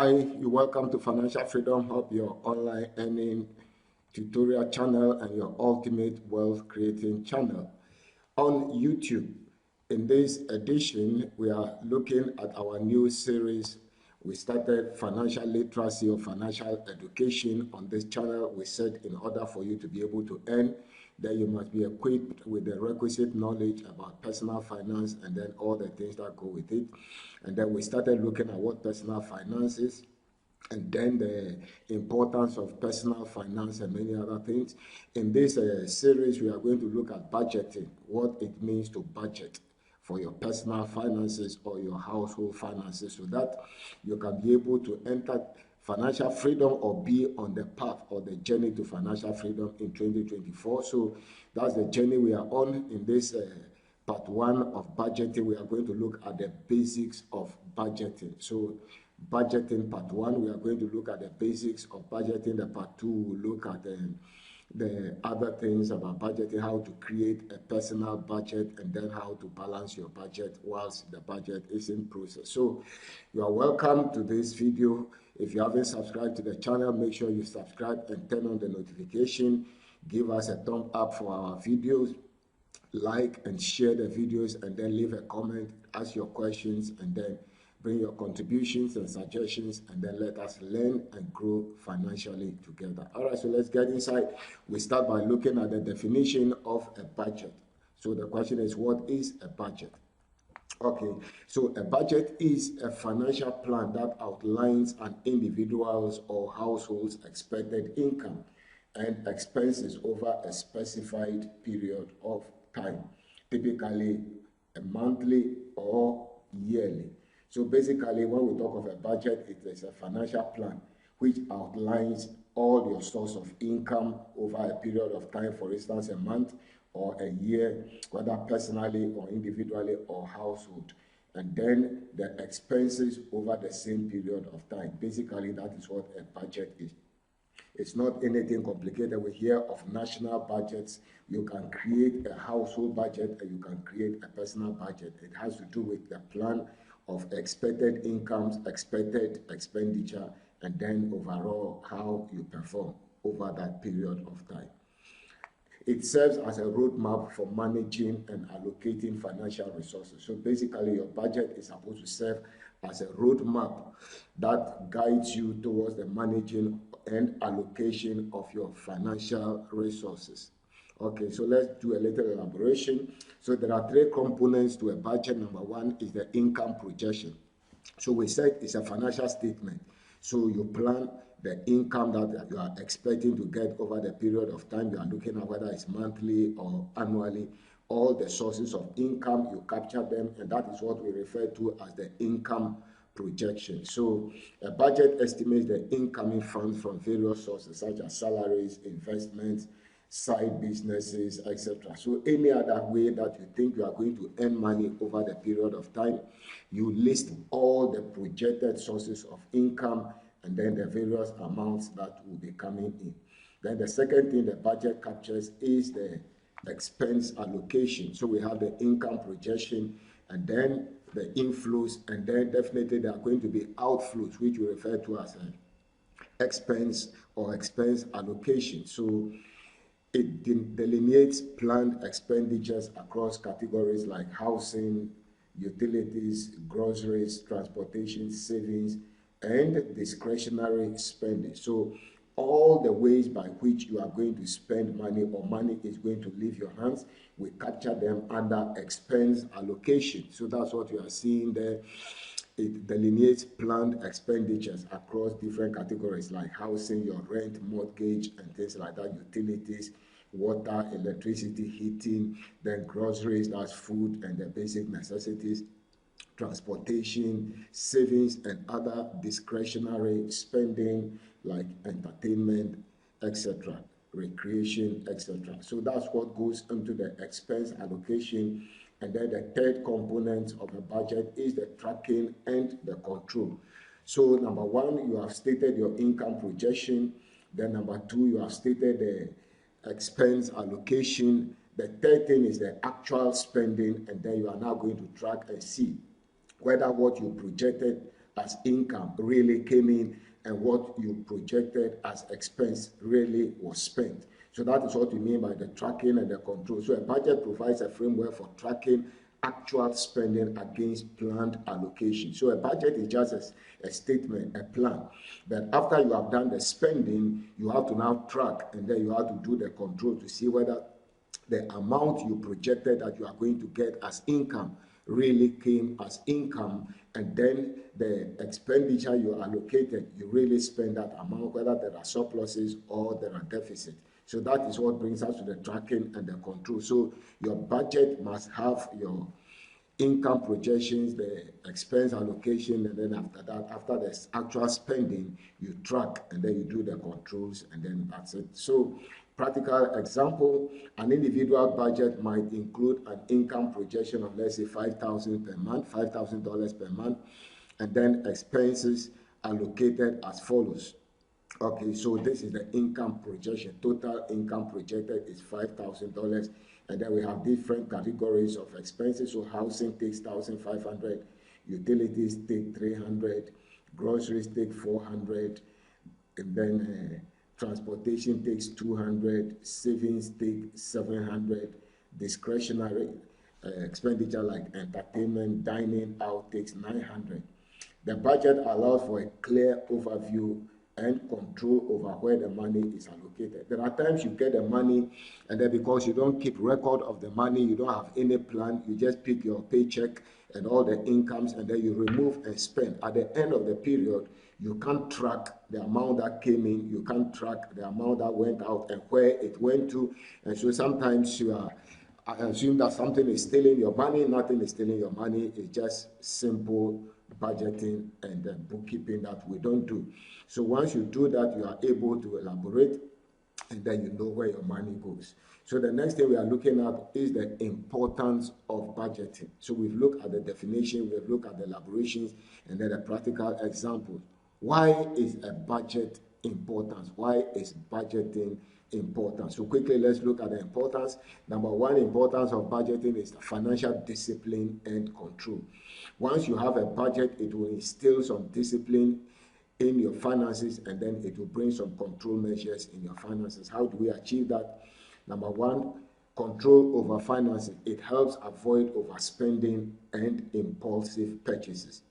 Hi, you're welcome to Financial Freedom Hub, your online earning tutorial channel and your ultimate wealth creating channel on YouTube. In this edition, we are looking at our new series. We started financial literacy or financial education on this channel. We said in order for you to be able to earn, then you must be equipped with the requisite knowledge about personal finance and then all the things that go with it. And then we started looking at what personal finance is, and then the importance of personal finance and many other things. In this series, we are going to look at budgeting, what it means to budget for your personal finances or your household finances, so that you can be able to enter financial freedom or be on the path or the journey to financial freedom in 2024. So that's the journey we are on. In this part one of budgeting, we are going to look at the basics of budgeting. So budgeting part one, we are going to look at the basics of budgeting. The part two, we'll look at the other things about budgeting, how to create a personal budget, and then how to balance your budget whilst the budget is in process. So you are welcome to this video. If you haven't subscribed to the channel, make sure you subscribe and turn on the notification. Give us a thumb up for our videos. Like and share the videos, and then leave a comment, ask your questions, and then bring your contributions and suggestions, and then let us learn and grow financially together. All right, so let's get inside. We start by looking at the definition of a budget. So the question is, what is a budget? Okay, so a budget is a financial plan that outlines an individual's or household's expected income and expenses over a specified period of time, typically a monthly or yearly. So basically, when we talk of a budget, it is a financial plan which outlines all your source of income over a period of time, for instance, a month or a year, whether personally or individually or household. And then the expenses over the same period of time. Basically, that is what a budget is. It's not anything complicated. We hear of national budgets. You can create a household budget and you can create a personal budget. It has to do with the plan of expected incomes, expected expenditure, and then overall how you perform over that period of time. It serves as a roadmap for managing and allocating financial resources. So basically, your budget is supposed to serve as a roadmap that guides you towards the managing and allocation of your financial resources. Okay, so let's do a little elaboration. So there are three components to a budget. Number one is the income projection. So we said it's a financial statement. So you plan the income that you are expecting to get over the period of time. You are looking at whether it's monthly or annually. All the sources of income, you capture them, and that is what we refer to as the income projection. So a budget estimates the incoming funds from various sources such as salaries, investments, side businesses, etc. So any other way that you think you are going to earn money over the period of time, you list all the projected sources of income and then the various amounts that will be coming in. Then the second thing the budget captures is the expense allocation. So we have the income projection and then the inflows, and then definitely there are going to be outflows, which we refer to as an expense or expense allocation. So it delineates planned expenditures across categories like housing, utilities, groceries, transportation, savings, and discretionary spending. So all the ways by which you are going to spend money or money is going to leave your hands, we capture them under expense allocation. So that's what you are seeing there. It delineates planned expenditures across different categories like housing, your rent, mortgage, and things like that, utilities, water, electricity, heating, then groceries, that's food and the basic necessities, transportation, savings, and other discretionary spending like entertainment, etc., recreation, etc. So that's what goes into the expense allocation. And then the third component of a budget is the tracking and the control. So number one, you have stated your income projection. Then number two, you have stated the expense allocation. The third thing is the actual spending, and then you are now going to track and see whether what you projected as income really came in and what you projected as expense really was spent. So that is what we mean by the tracking and the control. So a budget provides a framework for tracking actual spending against planned allocation. So a budget is just a statement, a plan. But after you have done the spending, you have to now track, and then you have to do the control to see whether the amount you projected that you are going to get as income really came as income, and then the expenditure you allocated, you really spend that amount, whether there are surpluses or there are deficits. So that is what brings us to the tracking and the control. So your budget must have your income projections, the expense allocation, and then after that, after the actual spending, you track and then you do the controls, and then that's it. So practical example, an individual budget might include an income projection of, let's say, $5,000 per month, $5,000 per month, and then expenses allocated as follows. Okay, so this is the income projection. Total income projected is $5,000, and then we have different categories of expenses. So housing takes $1,500, utilities take $300, groceries take $400, and then transportation takes $200, savings take $700, discretionary expenditure like entertainment, dining out takes $900. The budget allows for a clear overview and control over where the money is allocated. There are times you get the money, and then because you don't keep record of the money, you don't have any plan, you just pick your paycheck and all the incomes, and then you remove and spend. At the end of the period, you can't track the amount that came in, you can't track the amount that went out and where it went to. And so sometimes I assume that something is stealing your money. Nothing is stealing your money. It's just simple budgeting and bookkeeping that we don't do. So once you do that, you are able to elaborate, and then you know where your money goes. So the next thing we are looking at is the importance of budgeting. So we've looked at the definition, we've looked at the elaborations, and then the practical examples. Why is a budget important? Why is budgeting important? So quickly, let's look at the importance. Number one, importance of budgeting is financial discipline and control. Once you have a budget, it will instill some discipline in your finances, and then it will bring some control measures in your finances. How do we achieve that? Number one, control over finances. It helps avoid overspending and impulsive purchases.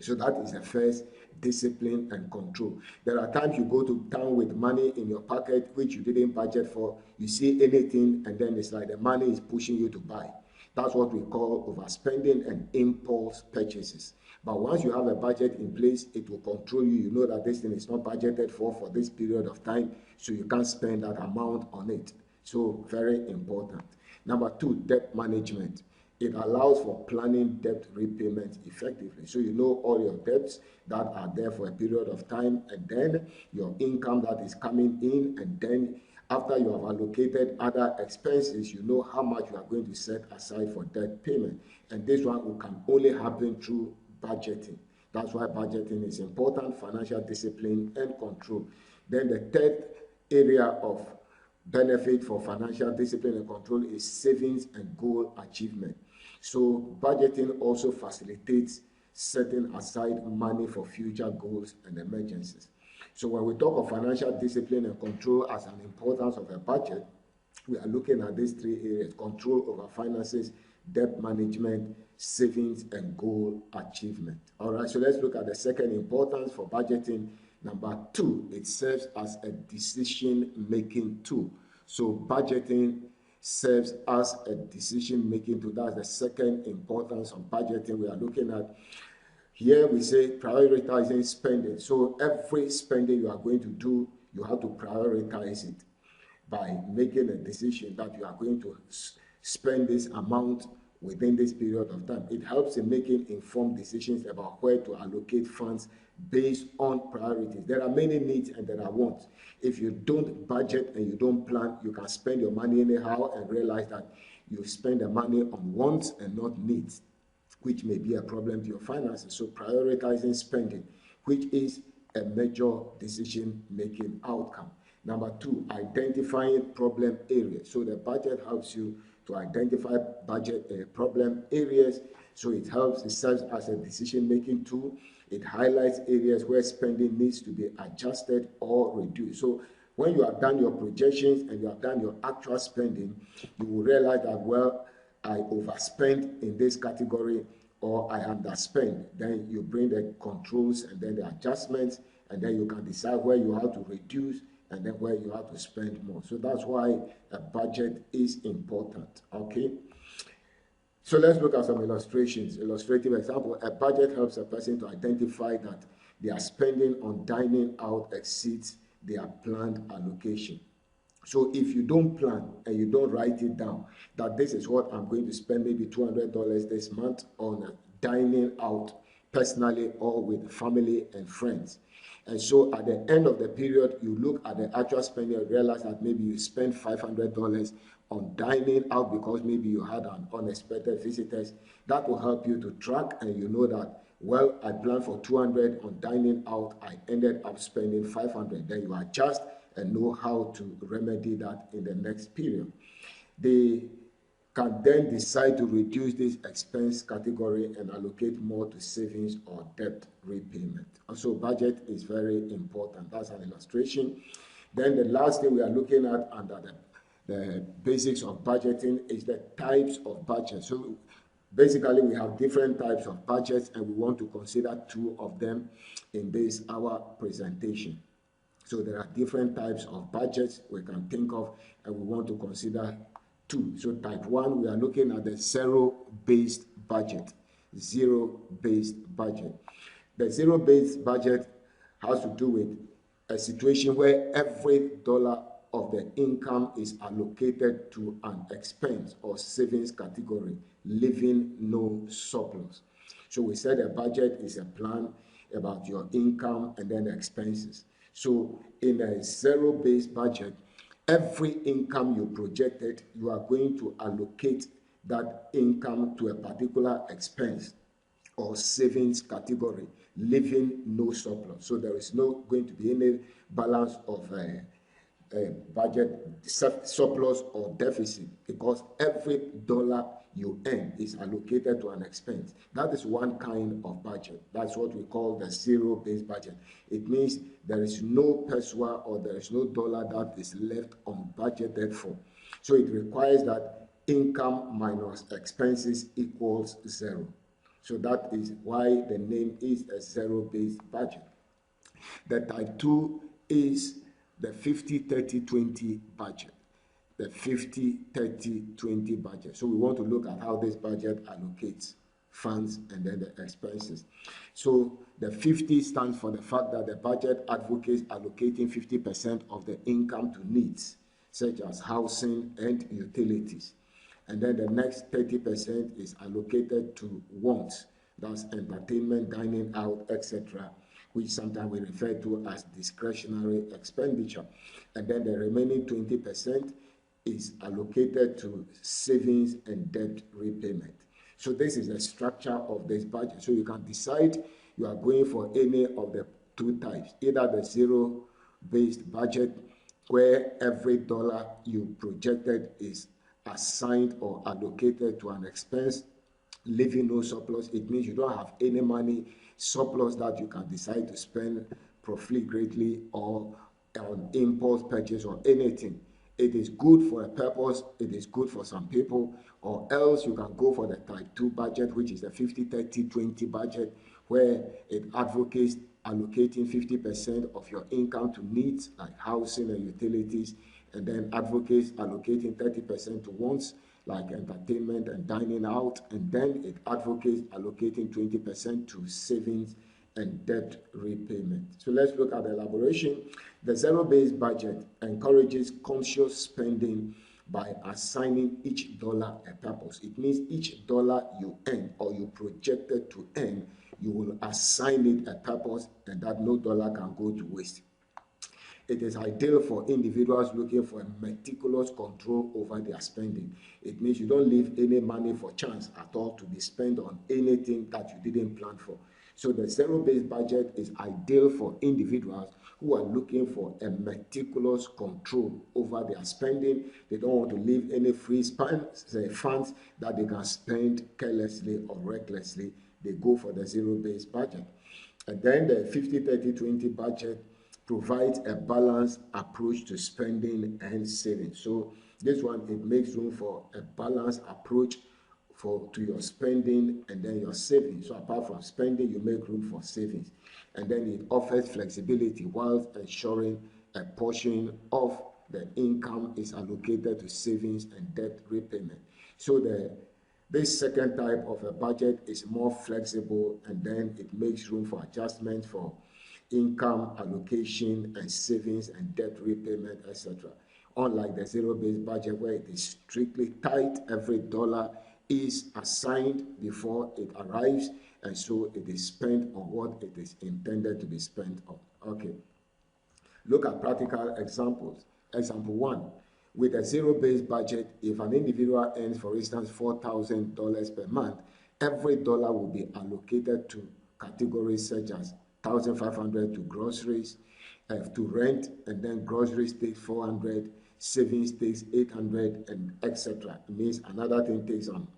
So that is the first, discipline and control. There are times you go to town with money in your pocket which you didn't budget for. You see anything, and then it's like the money is pushing you to buy. That's what we call overspending and impulse purchases. But once you have a budget in place, it will control you. You know that this thing is not budgeted for this period of time, so you can't spend that amount on it. So very important. Number two, debt management. It allows for planning debt repayment effectively. So you know all your debts that are there for a period of time, and then your income that is coming in, and then after you have allocated other expenses, you know how much you are going to set aside for debt payment. And this one can only happen through budgeting. That's why budgeting is important, financial discipline and control. Then the third area of benefit for financial discipline and control is savings and goal achievement. So budgeting also facilitates setting aside money for future goals and emergencies. So when we talk of financial discipline and control as an importance of a budget, we are looking at these three areas: control over finances, debt management, savings, and goal achievement. All right, so let's look at the second importance for budgeting. Number two, it serves as a decision-making tool. So budgeting serves as a decision-making tool. That's the second importance of budgeting we are looking at. Here we say prioritizing spending. So every spending you are going to do, you have to prioritize it by making a decision that you are going to spend this amount within this period of time. It helps in making informed decisions about where to allocate funds based on priorities. There are many needs and there are wants. If you don't budget and you don't plan, you can spend your money anyhow and realize that you spend the money on wants and not needs, which may be a problem to your finances. So prioritizing spending, which is a major decision-making outcome. Number two, identifying problem areas. So the budget helps you to identify budget problem areas. So it serves as a decision-making tool. It highlights areas where spending needs to be adjusted or reduced. So when you have done your projections and you have done your actual spending, you will realize that, well, I overspent in this category or I underspent. Then you bring the controls and then the adjustments, and then you can decide where you have to reduce and then where you have to spend more. So that's why a budget is important, okay? So let's look at some illustrations. Illustrative example, a budget helps a person to identify that their spending on dining out exceeds their planned allocation. So if you don't plan and you don't write it down, that this is what I'm going to spend maybe $200 this month on dining out personally or with family and friends. And so at the end of the period, you look at the actual spending and realize that maybe you spent $500 on dining out because maybe you had an unexpected visitors. That will help you to track, and you know that, well, I planned for 200 on dining out, I ended up spending 500. Then you adjust and know how to remedy that in the next period. They can then decide to reduce this expense category and allocate more to savings or debt repayment. Also, budget is very important. That's an illustration. Then the last thing we are looking at under the basics of budgeting is the types of budget. So basically, we have different types of budgets, and we want to consider two of them in this our presentation. So there are different types of budgets we can think of, and we want to consider two. So type 1, we are looking at the zero-based budget. Zero-based budget. The zero-based budget has to do with a situation where every dollar of the income is allocated to an expense or savings category, leaving no surplus. So we said a budget is a plan about your income and then the expenses. So in a zero-based budget, every income you projected, you are going to allocate that income to a particular expense or savings category, leaving no surplus. So there is no going to be any balance of budget surplus or deficit, because every dollar you earn is allocated to an expense. That is one kind of budget. That's what we call the zero-based budget. It means there is no pesewa or there is no dollar that is left unbudgeted for. So it requires that income minus expenses equals zero. So that is why the name is a zero-based budget. The type 2 is the 50-30-20 budget. The 50-30-20 budget. So we want to look at how this budget allocates funds and then the expenses. So the 50 stands for the fact that the budget advocates allocating 50% of the income to needs, such as housing and utilities. And then the next 30% is allocated to wants, that's entertainment, dining out, etc., which sometimes we refer to as discretionary expenditure. And then the remaining 20% is allocated to savings and debt repayment. So this is the structure of this budget. So you can decide you are going for any of the two types, either the zero-based budget, where every dollar you projected is assigned or allocated to an expense, leaving no surplus. It means you don't have any money surplus that you can decide to spend profligately or on impulse purchase or anything. It is good for a purpose, it is good for some people, or else you can go for the type 2 budget, which is the 50-30-20 budget, where it advocates allocating 50% of your income to needs like housing and utilities, and then advocates allocating 30% to wants like entertainment and dining out, and then it advocates allocating 20% to savings and debt repayment. So let's look at the elaboration. The zero-based budget encourages conscious spending by assigning each dollar a purpose. It means each dollar you earn or you projected to earn, you will assign it a purpose, and that no dollar can go to waste. It is ideal for individuals looking for a meticulous control over their spending. It means you don't leave any money for chance at all to be spent on anything that you didn't plan for. So the zero-based budget is ideal for individuals who are looking for a meticulous control over their spending. They don't want to leave any free funds that they can spend carelessly or recklessly. They go for the zero-based budget. And then the 50-30-20 budget provides a balanced approach to spending and saving. So this one, it makes room for a balanced approach to your spending and then your savings. So apart from spending, you make room for savings. And then it offers flexibility while ensuring a portion of the income is allocated to savings and debt repayment. So this second type of a budget is more flexible, and then it makes room for adjustment for income allocation and savings and debt repayment, etc. Unlike the zero-based budget where it is strictly tight, every dollar is assigned before it arrives, and so it is spent on what it is intended to be spent on. Okay. Look at practical examples. Example 1. With a zero-based budget, if an individual earns, for instance, $4,000 per month, every dollar will be allocated to categories such as $1,500 to groceries, to rent, and then groceries takes $400, savings takes $800, and etc. It means another thing takes on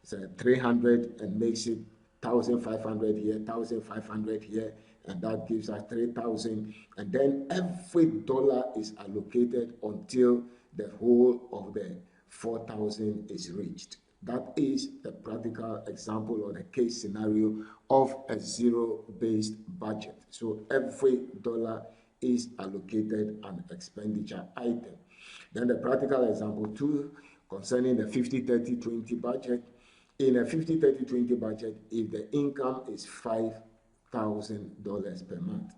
$300 and makes it $1,500 here, $1,500 here, and that gives us $3,000. And then every dollar is allocated until the whole of the $4,000 is reached. That is the practical example or the case scenario of a zero-based budget. So every dollar is allocated an expenditure item. Then the practical example 2 concerning the 50-30-20 budget. In a 50-30-20 budget, if the income is $5,000 per month,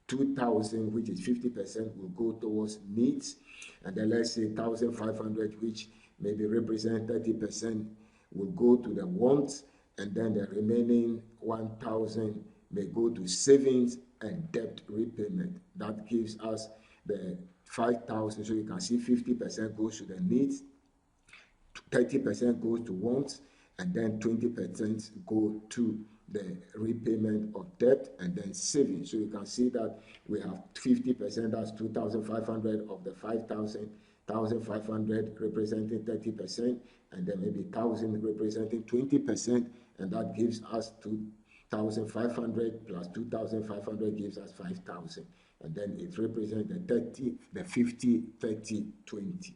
$2,000, which is 50%, will go towards needs, and then let's say $1,500, which maybe represent 30%, will go to the wants, and then the remaining $1,000 may go to savings and debt repayment. That gives us the $5,000. So you can see 50% goes to the needs, 30% goes to wants, and then 20% go to the repayment of debt and then savings. So you can see that we have 50%, that's 2,500 of the 5,000, 1,500 representing 30%, and then maybe 1,000 representing 20%, and that gives us 2,500 plus 2,500 gives us 5,000, and then it represents the 50, 30, 20.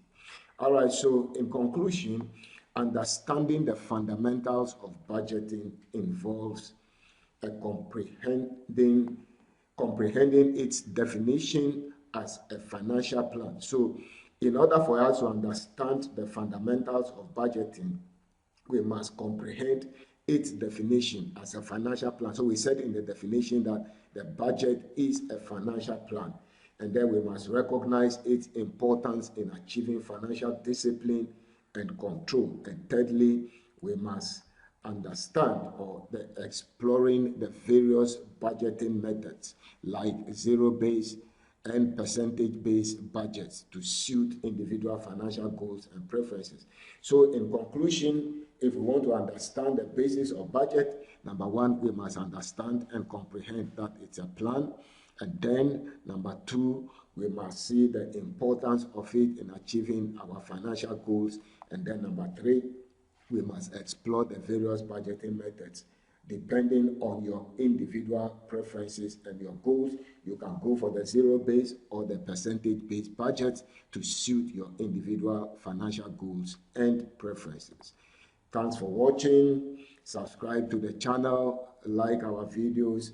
All right, so in conclusion, understanding the fundamentals of budgeting involves comprehending its definition as a financial plan. So in order for us to understand the fundamentals of budgeting, we must comprehend its definition as a financial plan. So we said in the definition that the budget is a financial plan, and then we must recognize its importance in achieving financial discipline and control. And thirdly, we must understand exploring the various budgeting methods like zero-based and percentage-based budgets to suit individual financial goals and preferences. So in conclusion, if we want to understand the basis of budget, number 1, we must understand and comprehend that it's a plan. And then number 2, we must see the importance of it in achieving our financial goals. And then number 3, we must explore the various budgeting methods. Depending on your individual preferences and your goals, you can go for the zero-based or the percentage-based budget to suit your individual financial goals and preferences. Thanks for watching. Subscribe to the channel, like our videos,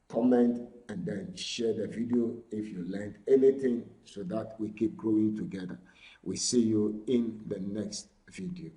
comment, and then share the video if you learned anything so that we keep growing together. We see you in the next video.